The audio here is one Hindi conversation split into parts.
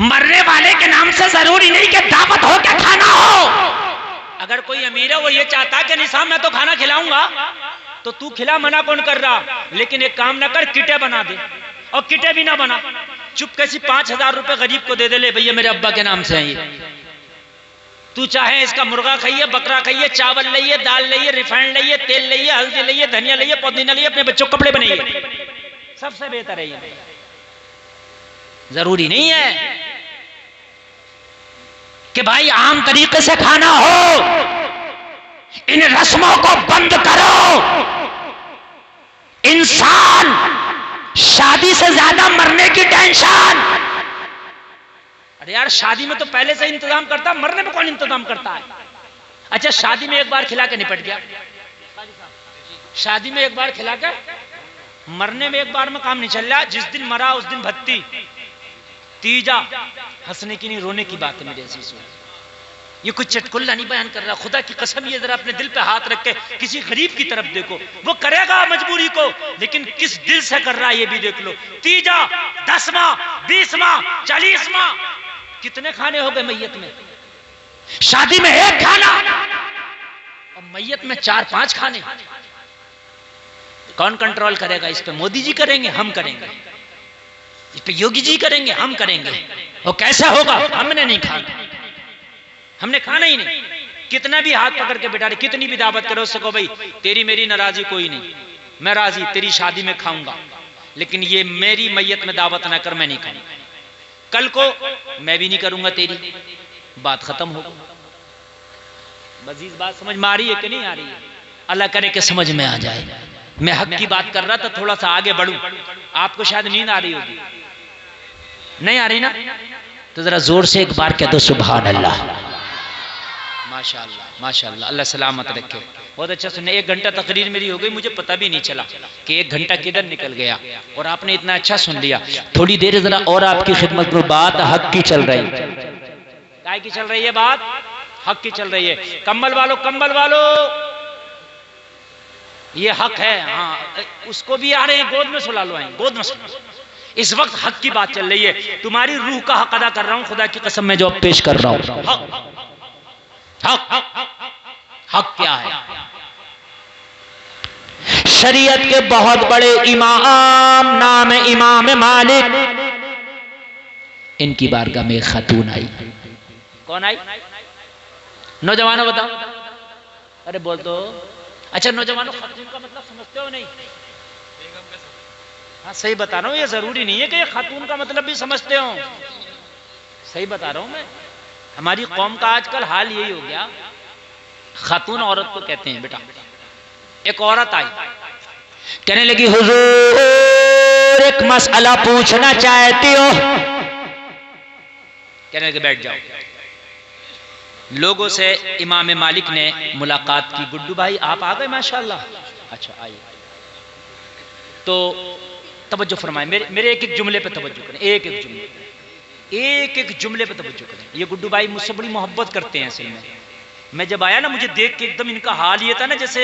मरने वाले के नाम से जरूरी नहीं कि दावत हो के खाना हो। अगर कोई अमीर है वो ये चाहता कि निसाब मैं तो खाना खिलाऊंगा, तो तू खिला, मना कौन कर रहा। लेकिन एक काम ना कर, किटे बना दे, और किटे भी ना बना, चुप कैसी 5,000 रुपए गरीब को दे दे, ले भैया मेरे अब्बा के नाम से है ये। तू चाहे इसका मुर्गा खाइए, बकरा खाइए, चावल लाइए, दाल लाइए, रिफाइंड लाइए, तेल लाइए, हल्दी लाइए, धनिया लाइए, पुदीना लाइए, अपने बच्चों को कपड़े बनाइए, सबसे बेहतर है ये। जरूरी नहीं है कि भाई आम तरीके से खाना हो। इन रस्मों को बंद करो। इंसान शादी से ज्यादा मरने की टेंशन। अरे यार, शादी में तो पहले से इंतजाम करता, मरने में कौन इंतजाम करता है। अच्छा, शादी में एक बार खिला के निपट गया, शादी में एक बार खिला के, मरने में एक बार में काम नहीं चल रहा। जिस दिन मरा उस दिन भत्ती, तीजा। हंसने की नहीं, रोने की बात है मेरे अजीज। ये कुछ चटकुल्ला नहीं बयान कर रहा, खुदा की कसम। ये जरा अपने दिल पे हाथ रख के किसी गरीब की तरफ देखो, वो करेगा मजबूरी को, लेकिन किस दिल से कर रहा है ये भी देख लो। तीजा, 10वां, 20वां, 40वां, कितने खाने हो गए मैयत में। शादी में एक खाना और मैयत में 4-5 खाने। कौन कंट्रोल करेगा इस पे? मोदी जी करेंगे, हम करेंगे। इस पे योगी जी करेंगे, हम करेंगे। और कैसा होगा? हमने नहीं खाना, हमने खाना ही नहीं। कितना भी हाथ पकड़ के बिठा रहे, कितनी भी दावत करो, उससे कहो भाई तेरी मेरी नाराजी कोई नहीं, मैं राजी, तेरी शादी में खाऊंगा, लेकिन ये मेरी मैयत में दावत ना कर, मैं नहीं खाऊंगा। कल को मैं भी नहीं करूंगा तेरी, बात खत्म हो गई। मजीद बात समझ में आ रही है कि नहीं आ रही है? अल्लाह करे कि समझ में आ जाए। मैं हक की बात कर रहा था, थोड़ा सा आगे बढ़ूं। आपको शायद नींद आ रही होगी, नहीं आ रही ना? तो जरा जोर से एक बार कह दो सुभान अल्लाह। माशाअल्लाह, माशाअल्लाह, अल्लाह सलामत रखे। बहुत अच्छा सुनने। 1 घंटा तकरीर मेरी हो गई, मुझे पता भी नहीं चला कि 1 घंटा किधर निकल गया, और आपने इतना अच्छा सुन लिया। थोड़ी देर जरा और आपकी खिदमत में बात हक की चल रही है। काय की चल रही है बात? हक की चल रही है। कंबल वालों, कंबल वालों, ये हक है। हाँ, उसको भी आ रहे हैं, गोद में सुला लो, गोद में सुला। इस वक्त हक की बात चल रही है। तुम्हारी रूह का हक अदा कर रहा हूं, खुदा की कसम मैं जवाब पेश कर रहा हूं। हक, हक, हक क्या है? शरीयत के बहुत बड़े इमाम, नाम है इमाम मालिक, इनकी बारगाह में खातून आई। कौन आई? नौजवानों बताओ। अरे बोल दो। अच्छा नौजवानों, खातून का मतलब समझते हो नहीं? हाँ सही बता रहा हूँ, ये जरूरी नहीं है कि ये खातून का मतलब भी समझते हो। सही बता रहा हूँ मैं। हमारी कौम का आजकल हाल यही हो गया, खातून औरत को कहते हैं। बेटा, एक औरत आई, कहने लगी हुजूर एक मसला पूछना चाहती हो। कहने लगे बैठ जाओ। लोगों से इमाम मालिक ने मुलाकात की। गुड्डू भाई आप आ गए माशाल्लाह। अच्छा आइए। तो तवज्जो फरमाएं, मेरे एक एक जुमले पे तवज्जो करें, एक एक जुमले, एक एक जुमले पे तवज्जो करें। ये गुड्डू भाई मुझसे बड़ी मोहब्बत करते हैं असल में। मैं जब आया ना, मुझे देख के एकदम इनका हाल ये था ना, जैसे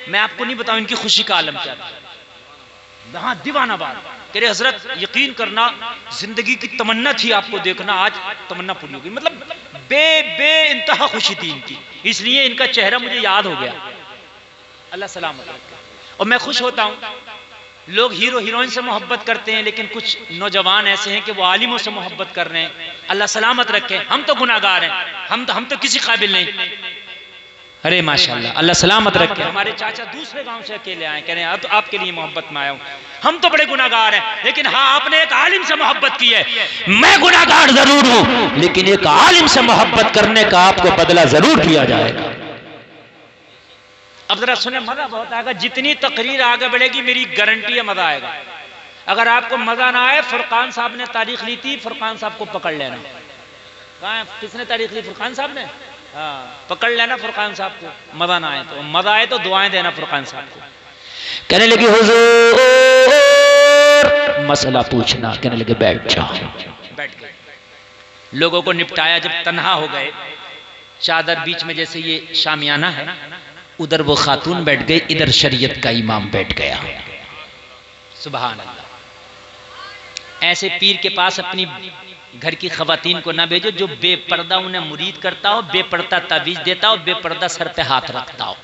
मैं आपको नहीं बताऊं इनकी खुशी का आलम क्या था। हाँ दीवाना बात। कह रहे हजरत यकीन करना, जिंदगी की तमन्ना थी आपको देखना, आज तमन्ना पूरी हो गई। मतलब बे इंतहा खुशी थी इनकी, इसलिए इनका चेहरा मुझे याद हो गया। अल्लाह सलामत रखे। और मैं खुश होता हूँ, लोग हीरो हीरोइन से मोहब्बत करते हैं, लेकिन कुछ नौजवान ऐसे हैं कि वो आलिमों से मोहब्बत कर रहे हैं। अल्लाह सलामत रखे। हम तो गुनाहगार हैं, हम तो किसी काबिल नहीं। अरे माशाल्लाह, अल्लाह सलामत रखे। हमारे चाचा दूसरे गांव से अकेले आए, कह रहे हैं तो आपके लिए मोहब्बत में आया हूं। हम तो बड़े गुनाहगार हैं, लेकिन हाँ आपने एक आलिम से मोहब्बत की है। मैं गुनाहगार जरूर हूं, लेकिन एक आलिम से मोहब्बत करने का आपको बदला जरूर दिया जाएगा। अब जरा सुने, मजा बहुत आएगा। जितनी तकरीर आगे बढ़ेगी मेरी गारंटी है मजा आएगा। अगर आपको मजा ना आए, फुरकान साहब ने तारीख ली थी, फुरकान साहब को पकड़ लेना। कहाँ, किसने तारीख ली? फुरकान साहब ने। हाँ पकड़ लेना फुरकान साहब को। मजा ना आए तो, मजा आए तो दुआएं देना फुरकान साहब को। कहने लगी हुजूर मसला पूछना। कहने लगे बैठ जाओ। बैठ गए। लोगों को निपटाया। जब तन्हा हो गए, चादर बीच में जैसे ये शामियाना है, उधर वो खातून बैठ गई, इधर शरीयत का इमाम बैठ गया। सुभान अल्लाह। ऐसे पीर के पास अपनी घर की खवातीन को ना भेजो जो बेपर्दा उन्हें मुरीद करता हो, बेपर्दा तावीज देता हो, बेपर्दा सर पे हाथ रखता हो।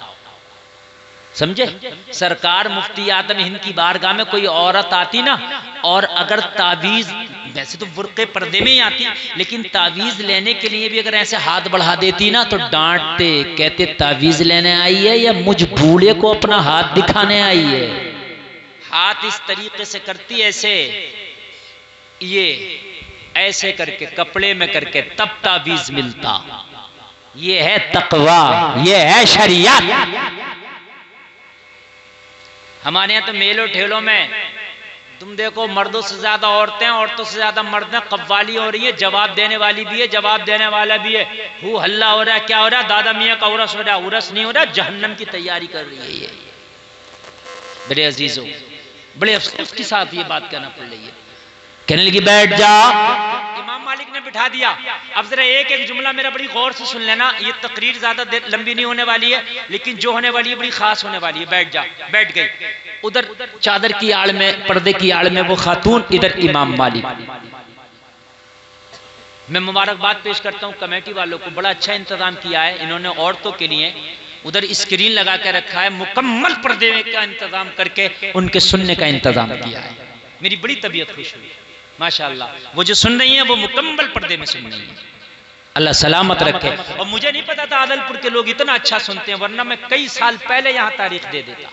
समझे? सरकार मुफ्ती आदम हिंद की बारगाह में कोई औरत आती ना, और अगर तावीज, वैसे तो बुर्के पर्दे में ही आती, लेकिन तावीज लेने के लिए भी अगर ऐसे हाथ बढ़ा देती ना तो डांटते, कहते तावीज लेने आई है या मुझ बूढ़े को अपना हाथ दिखाने आई है। हाथ इस तरीके से करती, ऐसे ये ऐसे करके कपड़े में करके, तब तावीज मिलता। ये है तकवा, ये है शरीयत। हमारे यहाँ तो मेलों ठेलों में तुम देखो, मर्दों से ज्यादा औरतें, औरतों से ज्यादा मर्द हैं। कव्वाली हो रही है, जवाब देने वाली भी है, जवाब देने वाला भी है। हु हल्ला हो रहा है, क्या हो रहा है? दादा मियाँ का उरस हो रहा है। उरस नहीं हो रहा, जहन्नम की तैयारी कर रही है ये। बड़े अजीजों, बड़े अफसोस के साथ ये बात कहना पड़ रही है। कहने लगी बैठ जा। इमाम मालिक ने बिठा दिया। अब जरा एक एक जुमला मेरा बड़ी गौर से सुन लेना, ये तकरीर ज्यादा देर लंबी नहीं होने वाली है, लेकिन जो होने वाली है बड़ी खास होने वाली है। बैठ जा। बैठ गई। उधर चादर की आड़ में, पर्दे की आड़ में वो खातून, इधर इमाम मालिक। मैं मुबारकबाद पेश करता हूँ कमेटी वालों को, बड़ा अच्छा इंतजाम किया है इन्होंने औरतों के लिए। उधर स्क्रीन लगा के रखा है, मुकम्मल पर्दे का इंतजाम करके उनके सुनने का इंतजाम किया है। मेरी बड़ी तबीयत खुश हुई माशाअल्लाह। वो जो सुन रही हैं वो मुकम्मल पर्दे में सुन रही हैं, अल्लाह सलामत रखे। और मुझे नहीं पता था आदलपुर के लोग इतना अच्छा सुनते हैं, वरना मैं कई साल पहले यहाँ तारीख दे देता।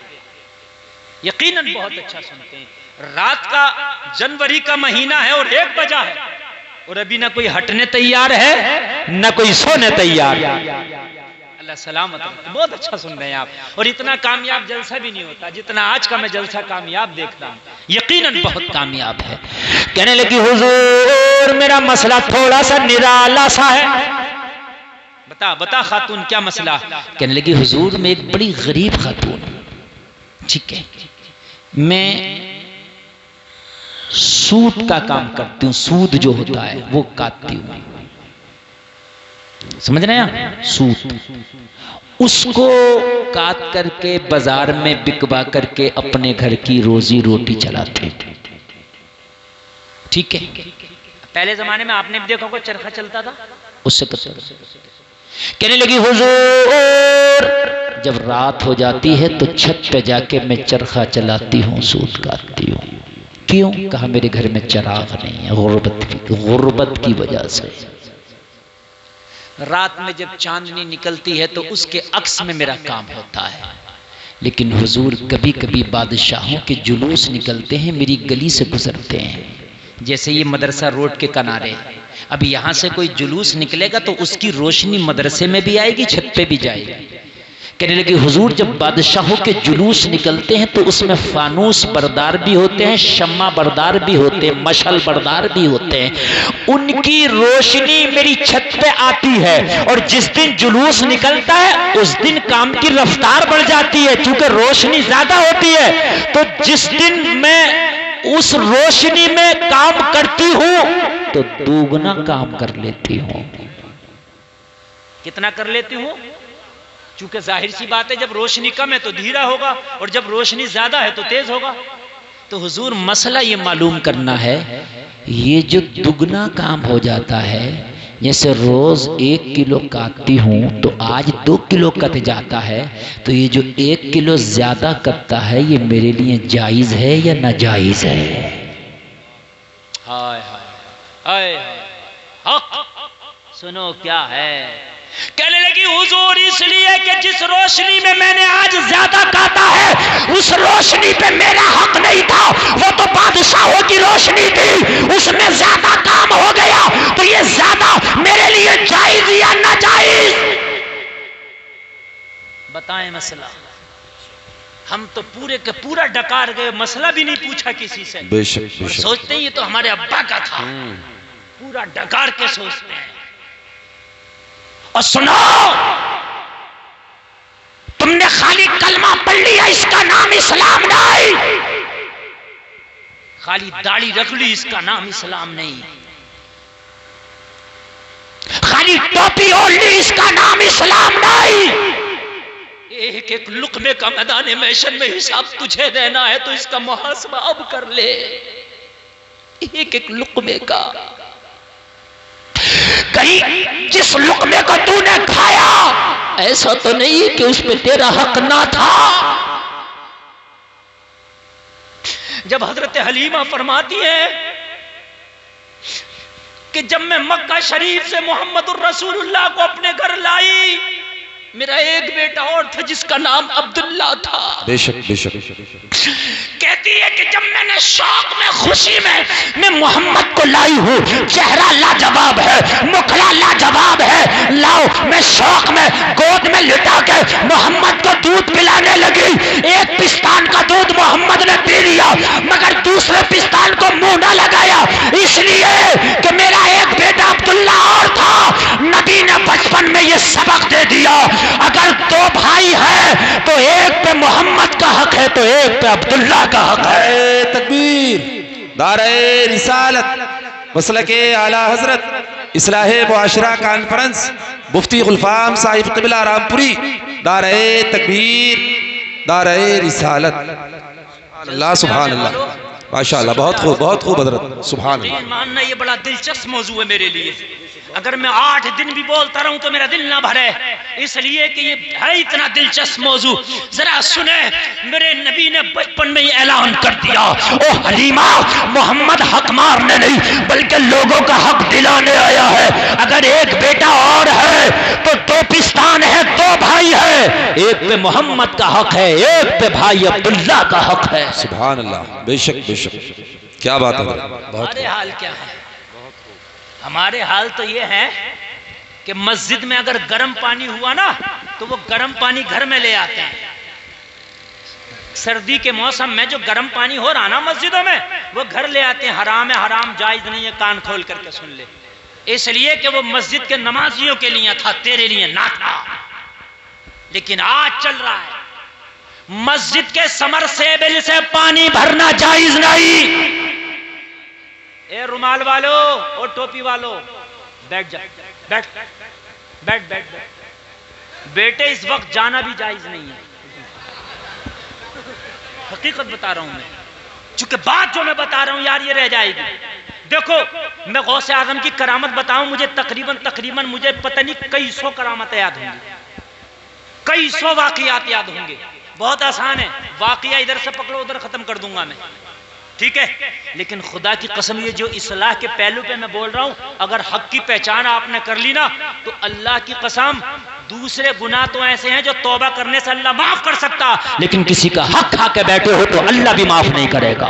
यकीनन बहुत अच्छा सुनते हैं। रात का जनवरी का महीना है और 1 बजा है और अभी ना कोई हटने तैयार है ना कोई सोने तैयार। अल्लाह सलामत रखे। बहुत अच्छा सुन रहे हैं आप। और इतना कामयाब जलसा भी नहीं होता जितना आज का मैं जलसा कामयाब देखता हूँ, यकीनन बहुत कामयाब है। कहने लगी हुजूर मेरा मसला थोड़ा सा निराला सा है। बता बता खातून क्या मसला? कहने लगी हुजूर मैं एक बड़ी गरीब खातून, ठीक है, मैं सूद का काम करती हूँ, सूद जो होता है वो काटती हूँ, समझ रहे हैं? सूद, उसको काट करके बाजार में बिकवा करके अपने घर की रोजी रोटी चलाते। ठीक है, पहले जमाने में आपने भी देखा होगा चरखा चलता था, उससे कहने लगी हुजूर जब रात हो जाती है तो छत पे जाके मैं चरखा चलाती हूँ, सूद काटती हूँ। क्यों? कहा मेरे घर में चिराग नहीं है, गुर्बत की वजह से। रात में जब चांदनी निकलती है तो उसके अक्स में मेरा काम होता है। लेकिन हुजूर कभी कभी बादशाहों के जुलूस निकलते हैं, मेरी गली से गुजरते हैं, जैसे ये मदरसा रोड के किनारे। अब यहाँ से कोई जुलूस निकलेगा तो उसकी रोशनी मदरसे में भी आएगी, छत पे भी जाएगी। कहने लगे हुजूर जब बादशाहों के जुलूस निकलते हैं तो उसमें फानूस बरदार भी होते हैं, शम्मा बरदार भी होते हैं, मशल बरदार भी होते हैं, उनकी रोशनी मेरी छत पे आती है। और जिस दिन जुलूस निकलता है उस दिन काम की रफ्तार बढ़ जाती है, क्योंकि रोशनी ज्यादा होती है। तो जिस दिन मैं उस रोशनी में काम करती हूं तो दोगुना काम कर लेती हूं। कितना कर लेती हूं? चूंकि जाहिर सी बात है जब रोशनी कम है तो धीरा होगा और जब रोशनी ज्यादा है तो तेज होगा। तो हुजूर मसला ये मालूम करना है, ये जो दुगना काम हो जाता है, जैसे रोज 1 किलो काटती हूं तो आज 2 किलो कट जाता है, तो ये जो 1 किलो ज्यादा कटता है ये मेरे लिए जायज है या नाजायज है? हाय हाय हाय, सुनो क्या है। कहने लगी हुजूर इसलिए कि जिस रोशनी में मैंने आज ज्यादा काटा है उस रोशनी पे मेरा हक नहीं था, वो तो बादशाहों की रोशनी थी, उसमें ज्यादा काम हो गया, तो ये ज्यादा मेरे लिए जायज या नाजायज? बताएं मसला। हम तो पूरे के पूरा डकार गए, मसला भी नहीं पूछा किसी से। बेशक, बेशक। सोचते हैं ये तो हमारे अब्बा का था, पूरा डकार के सोचते हैं। और सुनो, तुमने खाली कलमा पढ़ लिया, इसका नाम इस्लाम नहीं। खाली दाढ़ी रख ली, इसका नाम इस्लाम नहीं। खाली टोपी ओढ़ ली, इसका नाम इस्लाम नहीं। एक एक लुक़मे का मैदान महशर में हिसाब तुझे देना है तो इसका मुहासबा अब कर ले, एक एक लुक़मे का। कहीं जिस लुकमे को तूने खाया ऐसा तो नहीं कि उसमें तेरा हक ना था। जब हजरत हलीमा फरमाती है कि जब मैं मक्का शरीफ से मोहम्मदुर रसूलुल्लाह को अपने घर लाई, मेरा एक बेटा और था जिसका नाम अब्दुल्ला था। बेशक बेशक। कहती है कि जब मैंने शौक में खुशी में मैं मोहम्मद को लाई हूँ, चेहरा लाजवाब है, मुखड़ा लाजवाब है, लाओ मैं शौक में गोद में लिटा के मोहम्मद को दूध पिलाने लगी। एक पिस्तान का दूध मोहम्मद ने पी लिया मगर दूसरे पिस्तान को मुंह न लगाया, इसलिए कि मेरा एक बेटा अब्दुल्ला और था। नबी ने बचपन में ये सबक दे दिया, अगर दो भाई है तो एक पे मोहम्मद का हक है तो एक पे अब्दुल्ला का हक है। तकबीर। दारे रिसालत मसलके आला हजरत इस्लाहे मुआशरा कॉन्फ्रेंस मुफ्ती गुलफाम साहिब क़िबला रामपुरी। दारे तकबीर, दारे रिसालत। अल्लाह सुभान अल्लाह, माशाअल्लाह, बहुत खूब, बहुत खूब हजरत, सुभान अल्लाह। मानना ये बड़ा दिलचस्प मौजू है मेरे लिए। अगर मैं 8 दिन भी बोलता रहूं तो मेरा दिल ना भरे, इसलिए कि ये है इतना दिलचस्प मौजू। जरा सुने, मेरे नबी ने बचपन में ही ऐलान कर दिया, ओ हलीमा, मोहम्मद हक मारने नहीं बल्कि लोगों का हक दिलाने आया है। अगर एक बेटा और है तो 2 पिस्तान है, 2 भाई है, एक पे मोहम्मद का हक है, एक पे भाई अब्दुल्ला का हक है। सुभान अल्लाह, बेशक बेशक, क्या बात है। हमारे हाल क्या है? हमारे हाल तो ये है कि मस्जिद में अगर गर्म पानी हुआ ना तो वो गर्म पानी घर में ले आते हैं। सर्दी के मौसम में जो गर्म पानी हो रहा ना मस्जिदों में, वो घर ले आते हैं। हराम है, हराम जायज नहीं है, कान खोल करके सुन ले। इसलिए कि वो मस्जिद के नमाजियों के लिए था, तेरे लिए ना था। लेकिन आज चल रहा है मस्जिद के समरसेबिल से पानी भरना जायज नहीं। ए रुमाल वालो और टोपी वालो, बैठ जा, बैठ बैठ बैठ बैठ। बेटे इस वक्त जाना भी जायज नहीं है, हकीकत बता रहा हूं मैं, चूंकि बात जो मैं बता रहा हूं यार ये रह जाएगी। देखो, मैं गौसे आजम की करामत बताऊं, मुझे तकरीबन मुझे पता नहीं कई 100 करामतें याद होंगी, कई 100 वाकयात याद होंगे। बहुत आसान है, वाकया इधर से पकड़ो उधर खत्म कर दूंगा मैं, ठीक है। लेकिन खुदा की कसम, ये जो इस्लाह के पहलू पे मैं बोल रहा हूं, अगर हक की पहचान आपने कर ली ना तो अल्लाह की कसम दूसरे गुनाह तो ऐसे हैं जो तौबा करने से अल्लाह माफ कर सकता, लेकिन किसी का हक खा के बैठे हो तो अल्लाह भी माफ नहीं करेगा।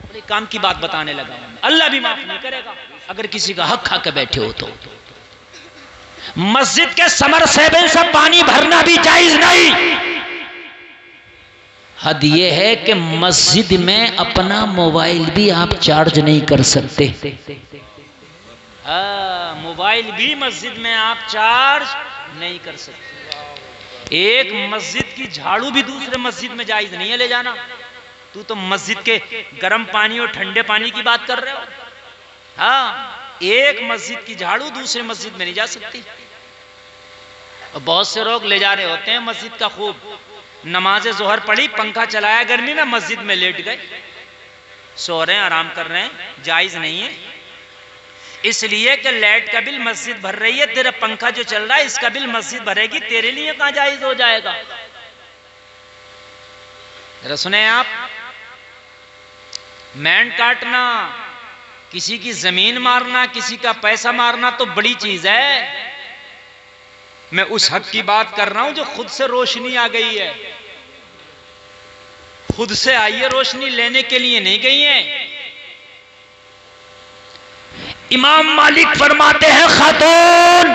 बड़े काम की बात बताने लगा, अल्लाह भी माफ नहीं करेगा अगर किसी का हक खा के बैठे हो तो। मस्जिद के समरसेबिल से पानी भरना भी जायज नहीं। हद ये है कि मस्जिद में अपना मोबाइल भी आप चार्ज नहीं कर सकते। मोबाइल भी मस्जिद में आप चार्ज नहीं कर सकते। एक मस्जिद की झाड़ू भी दूसरे मस्जिद में जायज नहीं है ले जाना। तू तो मस्जिद के गर्म पानी और ठंडे पानी की बात कर रहे हो। हाँ, एक मस्जिद की झाड़ू दूसरे मस्जिद में नहीं जा सकती। और बहुत से लोग ले जा रहे होते हैं मस्जिद का, खूब नमाज जोहर पढ़ी, पंखा चलाया गर्मी में, मस्जिद में लेट गए, सो रहे हैं, आराम कर रहे हैं, जायज नहीं है। इसलिए कि लाइट का बिल मस्जिद भर रही है, तेरा पंखा जो चल रहा है इसका बिल मस्जिद भरेगी, तेरे लिए कहां जायज हो जाएगा? जरा सुने आप, मैंड काटना, किसी की जमीन मारना, किसी का पैसा मारना तो बड़ी चीज है। मैं उस हक की बात कर रहा हूं जो खुद से रोशनी आ गई है, खुद से आई है रोशनी, लेने के लिए नहीं गई है। इमाम मालिक फरमाते हैं, खातून,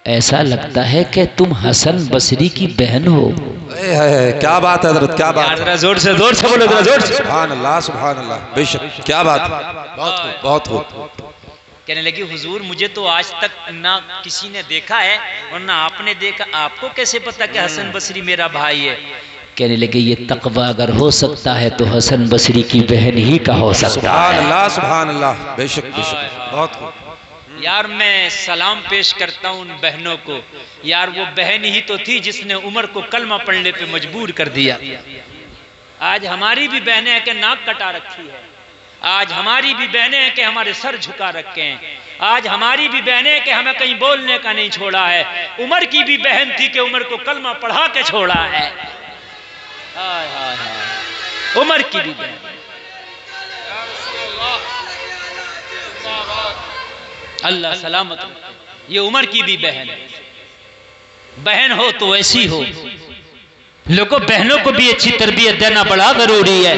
ऐसा लगता है कि तुम हसन बसरी की बहन हो। क्या बात है हजरत, क्या बात है, जोर से बोलो, जरा जोर से। सुभान अल्लाह, सुभान अल्लाह, बेशक, क्या बात है, बहुत खूब, बहुत खूब। कहने लगी, हुजूर मुझे तो आज तक ना किसी ने देखा है और ना आपने देखा, आपको कैसे पता कि हसन बसरी मेरा भाई है? कहने लगे, ये तकवा अगर हो सकता है तो हसन बसरी की बहन ही का हो सकता है। सुभान अल्लाह, सुभान अल्लाह, बेशक बेशक, बहुत खूब। यार मैं सलाम पेश करता हूं उन बहनों को। यार वो बहन ही तो थी जिसने उमर को कलमा पढ़ने पे मजबूर कर दिया। आज हमारी भी बहनें हैं कि नाक कटा रखी है, आज हमारी भी बहनें हैं कि हमारे सर झुका रखे हैं। आज हमारी भी बहनें हैं कि हमें कहीं बोलने का नहीं छोड़ा है। उमर की भी बहन थी कि उमर को कलमा पढ़ा के छोड़ा है। हाय हाय हाय, उमर की भी बहन। अल्लाह सलामत रखे। ये उमर की भी बहन है। बहन हो तो ऐसी हो। लोगों, बहनों को भी अच्छी तरबियत देना बड़ा जरूरी है।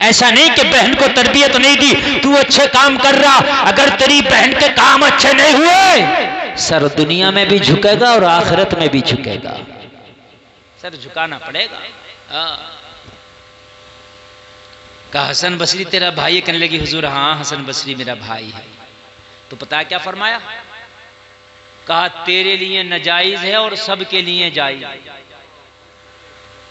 ऐसा नहीं कि बहन को तरबियत नहीं दी, तू अच्छे काम कर रहा, अगर तेरी बहन के काम अच्छे नहीं हुए, सर दुनिया में भी झुकेगा और आखिरत में भी झुकेगा। सर झुकाना पड़ेगा। कहा हसन बसरी तेरा भाई है? कहने लगी हुजूर हाँ, हसन बसरी मेरा भाई है। तो पता क्या फरमाया? कहा तेरे लिए नाजायज है और सबके लिए जायज।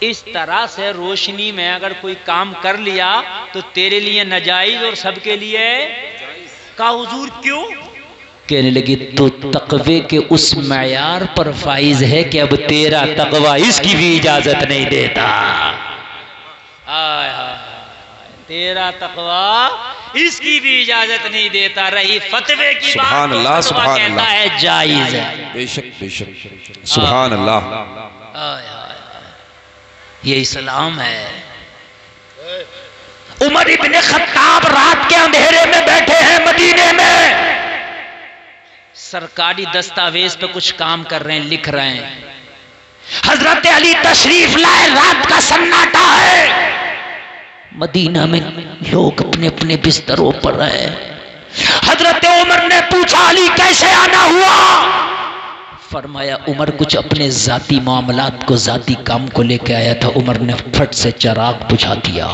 इस तरह से रोशनी में अगर कोई काम कर लिया तो तेरे लिए नाजायज और सबके लिए। कहा हुजूर क्यों? कहने लगी तो तकवे के उस मयार पर फाइज है कि अब तेरा तकवा इसकी भी इजाजत नहीं देता। आय हाय, तेरा तकवा इसकी भी इजाजत नहीं देता। रही फतवे की बात, सुभान अल्लाह, सुभान कहता अल्लाह, है जायज है। बेशक बेशक, सुभान अल्लाह। ये इस्लाम है। उमर इब्ने खत्ताब रात के अंधेरे में बैठे हैं मदीने में, सरकारी दस्तावेज पे कुछ काम कर रहे हैं, लिख रहे हैं। हजरत अली तशरीफ लाए, रात का सन्नाटा है। मदीना में लोग अपने अपने बिस्तरों पर हैं। हजरत उमर ने पूछा अली कैसे आना हुआ? फरमाया उमर कुछ अपने जाती मामलात को, जाती काम को लेके आया था। उमर ने फट से चिराग बुझा दिया।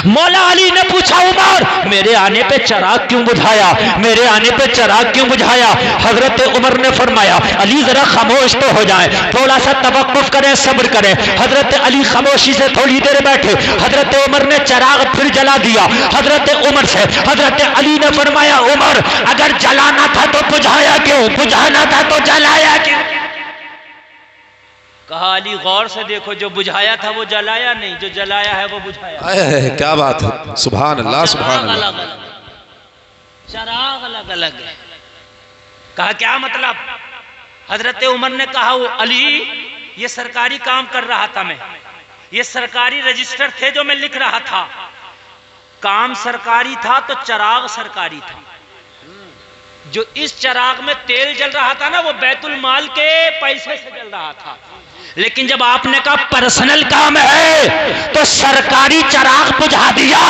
मौला अली ने पूछा उमर मेरे आने पे चिराग क्यों बुझाया? मेरे आने पे चिराग क्यों बुझाया? हजरत उमर ने फरमाया अली जरा खामोश तो हो जाए, थोड़ा सा तवक्कुफ करें, सब्र करें। हजरत अली खामोशी से थोड़ी देर बैठे। हजरत उमर ने चिराग फिर जला दिया। हजरत उमर से हजरत अली ने फरमाया उमर अगर जलाना था तो बुझाया क्यों? बुझाना था तो जलाया क्यों? कहा अली गौर से देखो, जो बुझाया था वो जलाया नहीं, जो जलाया है वो बुझाया। क्या बात है, सुभान अल्लाह, सुभान अल्लाह। चिराग अलग अलग है। कहा क्या मतलब? हजरत उमर ने कहा अली ये सरकारी काम कर रहा था मैं, ये सरकारी रजिस्टर थे जो मैं लिख रहा था। काम सरकारी था तो चिराग सरकारी था। जो इस चिराग में तेल जल रहा था ना वो बैतुल माल के पैसे से जल रहा था। लेकिन जब आपने कहा पर्सनल काम है तो सरकारी चिराग बुझा दिया,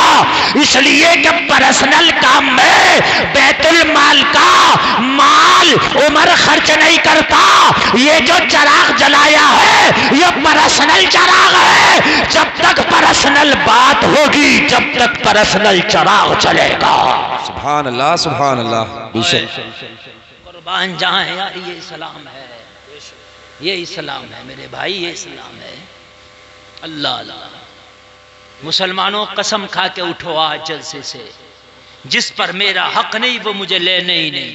इसलिए कि पर्सनल काम में बैतुल माल का माल उमर खर्च नहीं करता। ये जो चिराग जलाया है ये पर्सनल चिराग है। जब तक पर्सनल बात होगी, जब तक पर्सनल चिराग चलेगा। सुभान अल्लाह, सुभान अल्लाह। कुर्बान जाए यार, ये इस्लाम है, ये इस्लाम है मेरे भाई, ये इस्लाम है। अल्लाह अल्लाह। मुसलमानों कसम खा के उठो आज जलसे से, जिस पर मेरा हक नहीं वो मुझे लेना ही नहीं,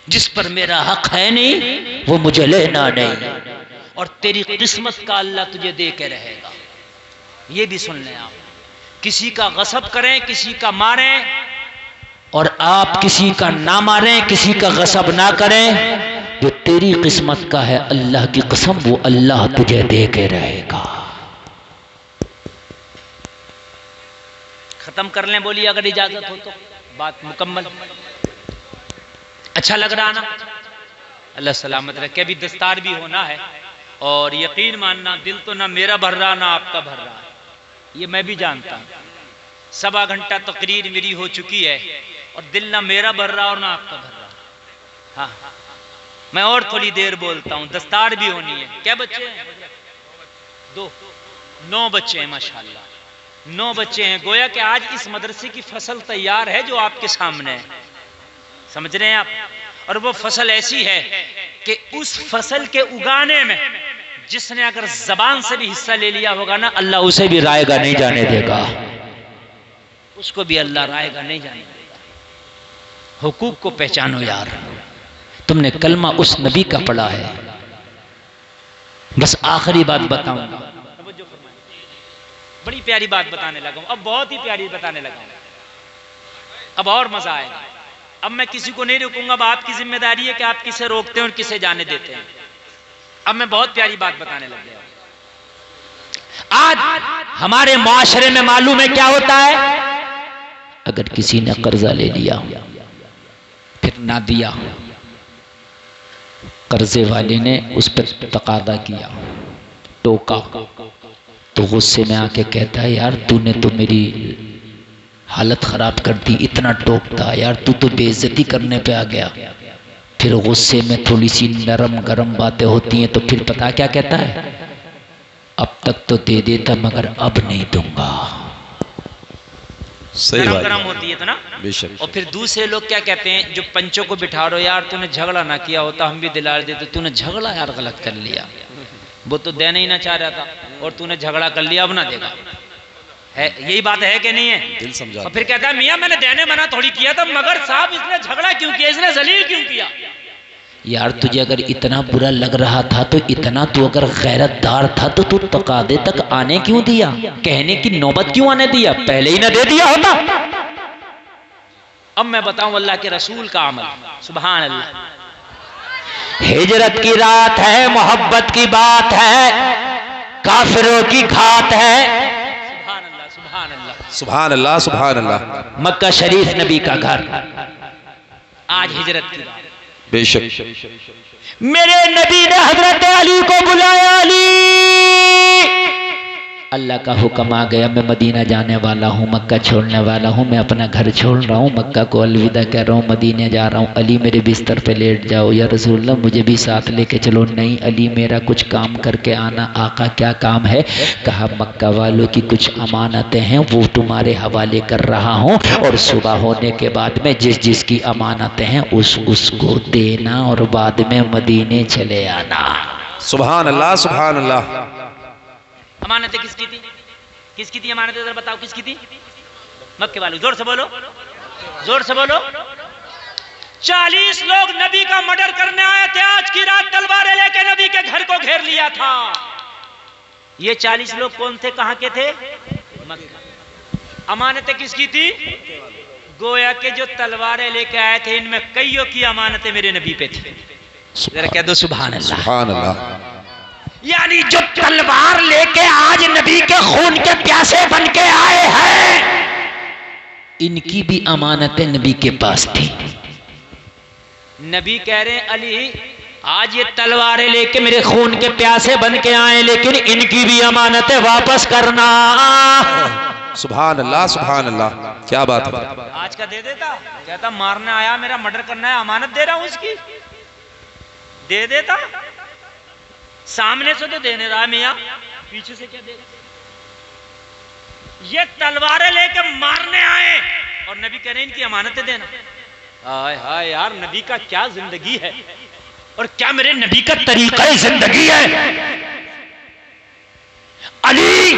जिस पर मेरा हक है नहीं वो मुझे लेना नहीं। और तेरी किस्मत का अल्लाह तुझे दे के रहेगा। ये भी सुन लें आप, किसी का गसब करें, किसी का मारें, और आप किसी का ना मारें, किसी का गसब ना करें। जो तेरी किस्मत का है अल्लाह की कसम वो अल्लाह तुझे दे के रहेगा। खत्म कर लें, बोलिए अगर इजाजत हो तो, बात मुकम्मल। अच्छा लग रहा ना? अल्लाह सलामत रखे। अभी दस्तार भी होना है और यकीन मानना दिल तो ना मेरा भर रहा ना आपका भर रहा है, ये मैं भी जानता हूँ। 1.25 घंटा तकरीर मेरी हो चुकी है और दिल ना मेरा भर रहा और ना आपका भर रहा। हाँ, मैं और थोड़ी देर बोलता हूँ। दस्तार भी होनी है। क्या बच्चे हैं? 2, 9 बच्चे हैं माशाल्लाह, 9 बच्चे हैं। गोया कि आज इस मदरसे की फसल तैयार है जो आपके सामने है, समझ रहे हैं आप? और वो फसल ऐसी है कि उस फसल के उगाने में जिसने अगर जबान से भी हिस्सा ले लिया होगा ना, अल्लाह उसे भी रायगा नहीं जाने देगा, उसको भी अल्लाह रायगा नहीं जाने देगा। हुकूक को पहचानो यार। तुमने कलमा उस नबी का पढ़ा है। बस आखिरी बात बताऊंगा, बड़ी प्यारी बात बताने लगा हूं, अब बहुत ही प्यारी बताने लगा हूं, अब और मजा आएगा। अब मैं किसी को नहीं रोकूंगा, अब आपकी जिम्मेदारी है कि आप किसे रोकते हैं और किसे जाने देते हैं। अब मैं बहुत प्यारी बात बताने लग गया। आज हमारे मुआशरे में मालूम है क्या होता है, अगर किसी ने कर्जा ले लिया फिर ना दिया, कर्जे वाले ने उस पर तकादा किया, टोका, तो गुस्से में आके कहता है यार तूने तो मेरी हालत खराब कर दी, इतना टोकता यार, तू तो बेइज्जती करने पे आ गया। फिर गुस्से में थोड़ी सी नरम गरम बातें होती हैं तो फिर पता क्या कहता है, अब तक तो दे देता मगर अब नहीं दूंगा। सही बात गरम होती है तो ना। बेशक। और फिर दूसरे लोग क्या कहते हैं, जो पंचों को बिठा रहे हो, यार तूने झगड़ा ना किया होता हम भी दिला देते, तूने झगड़ा यार गलत कर लिया, वो तो देना ही ना चाह रहा था और तूने झगड़ा कर लिया, अब ना देगा। है यही बात है कि नहीं है? दिल समझा। और फिर कहता है मियां मैंने देने मना थोड़ी किया था, मगर साहब इसने झगड़ा क्यों किया, इसने जलील क्यों किया। यार तुझे अगर इतना बुरा लग रहा था तो इतना तू अगर गैरतदार था तो तू तकादे तक आने क्यों दिया, कहने की नौबत क्यों आने दिया, पहले ही ना दे दिया होता। अब मैं बताऊं अल्लाह के रसूल का अमल, सुभान अल्लाह। हिजरत की रात है, मोहब्बत की बात है, काफिरों की घात है, सुभान अल्लाह सुभान अल्लाह। मक्का शरीफ नबी का घर, आज हिजरत की रात। बेशक। मेरे नबी ने हजरत अली को बुलाया, अली अल्लाह का हुक्म आ गया, मैं मदीना जाने वाला हूँ, मक्का छोड़ने वाला हूँ, मैं अपना घर छोड़ रहा हूँ, मक्का को अलविदा कह रहा हूँ, मदीने जा रहा हूँ। अली मेरे बिस्तर पे लेट जाओ। या रसूलल्लाह मुझे भी साथ लेके चलो। नहीं अली मेरा कुछ काम करके आना। आका क्या काम है? कहा मक्का वालों की कुछ अमानतें हैं वो तुम्हारे हवाले कर रहा हूँ, और सुबह होने के बाद में जिस जिसकी अमानतें हैं उसको देना और बाद में मदीने चले आना। सुभान अल्लाह सुभान अल्लाह। अमानतें किसकी थी? किसकी थी अमानतें? जरा बताओ किसकी थी? मक्के वालों। जोर से बोलो, जोर से बोलो। 40 लोग नबी का मर्डर करने आए थे, आज की रात तलवारें लेके नबी के घर को घेर लिया था। ये 40 लोग कौन थे, कहां के थे? मक्का। अमानतें किसकी थी? गोया के जो तलवारें लेके आए थे इनमें कईयों की अमानतें मेरे नबी पे थी। जरा कह दो सुभान अल्लाह। सुभान अल्लाह। यानी जो तलवार लेके आज नबी के खून के प्यासे बन के आए हैं, इनकी भी अमानतें नबी के पास थी। नबी कह रहे हैं अली आज ये तलवारें लेके मेरे खून के प्यासे बन के आए, लेकिन इनकी भी अमानतें वापस करना। सुभान अल्लाह सुभान अल्लाह। क्या बात है। आज का दे देता, कहता मारने आया, मेरा मर्डर करना है, अमानत दे रहा हूं उसकी, दे देता। सामने से तो देने रहा मियां, पीछे से क्या देगा? ये तलवारें लेके मारने आए और नबी कह रहे हैं इनकी अमानतें देना। हाय हाय यार, नबी का क्या जिंदगी है और क्या मेरे नबी का तरीका जिंदगी है। अली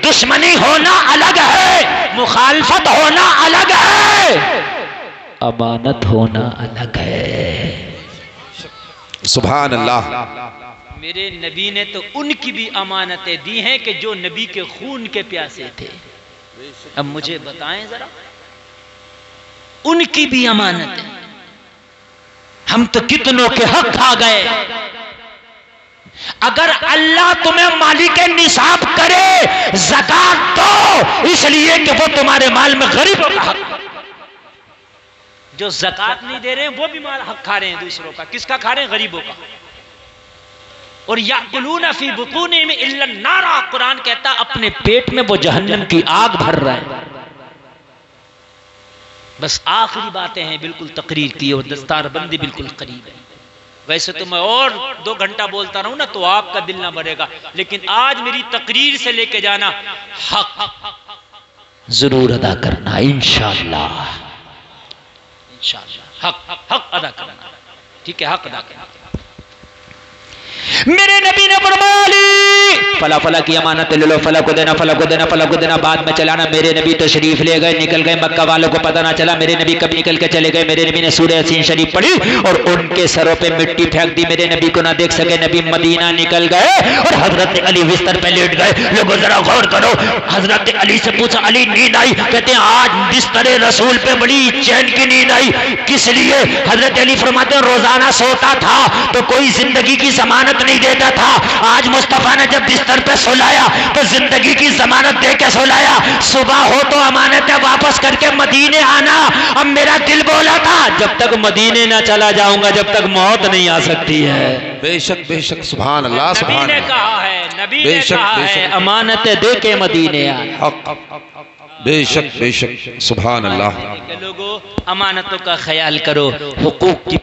दुश्मनी होना अलग है, मुखालफत होना अलग है, अमानत होना अलग है। सुभान अल्लाह। मेरे नबी ने तो उनकी भी अमानतें दी हैं कि जो नबी के खून के प्यासे थे। अब मुझे बताएं जरा, उनकी भी अमानतें, हम तो कितनों के हक खा गए। अगर अल्लाह तुम्हें मालिक निसाब करे, ज़कात दो, इसलिए कि वो तुम्हारे माल में गरीबों का हक। जो ज़कात नहीं दे रहे हैं वो भी माल हक खा रहे हैं दूसरों का। किसका खा रहे हैं? गरीबों का। और याकुलूना फी बुतूनिहिम इल्ला नारा, कुरान कहता अपने पेट में वो जहन्नम की आग भर रहा है। बस आखिरी बातें हैं बिल्कुल तकरीर की, और दस्तारबंदी बिल्कुल करीब है। वैसे तो मैं और 2 घंटा बोलता रहूं ना तो आपका दिल ना भरेगा, लेकिन आज मेरी तकरीर से लेके जाना हक जरूर अदा करना इंशाअल्लाह। इंशाअल्लाह हक अदा करना। ठीक है, हक अदा करना। मेरे नबी ने फरमाया फला फला की अमानत ले लो, फला को देना, फला को देना, फला को देना, बाद में चलाना। मेरे नबी तो शरीफ ले गए, निकल गए, मक्का वालों को पता ना चला मेरे नबी कब निकल के चले गए। मेरे नबी ने सूरह यासीन शरीफ पढ़ी और उनके सरों पे मिट्टी फेंक दी, मेरे नबी को ना देख सके। नबी मदीना निकल गए और हजरत अली बिस्तर पे लेट गए। लोगों जरा गौर करो, हजरत अली से पूछा, अली नींद आई? कहते हैं आज बिस्तर रसूल पे बड़ी चैन की नींद आई। किस लिए? हजरत अली फरमाते हैं रोजाना सोता था तो कोई जिंदगी की जमानत नहीं देता था, आज मुस्तफा ने जब बिस्तर पे सुलाया तो जिंदगी की जमानत दे के सुलाया। सुबह हो तो अमानत वापस करके मदीने आना। अब मेरा दिल बोला था जब तक मदीने ना चला जाऊंगा जब तक मौत नहीं आ सकती है। बेशक बेशक, सुभान अल्लाह, नबी सुभान ने अल्लाह। कहा है, नबी ने बेशक, कहा बेशक। है अमानत दे के मदीने आना। हक, बेशक बेशक, सुभान अल्लाह। लोगों अमानतों का ख्याल करो, हुकूक की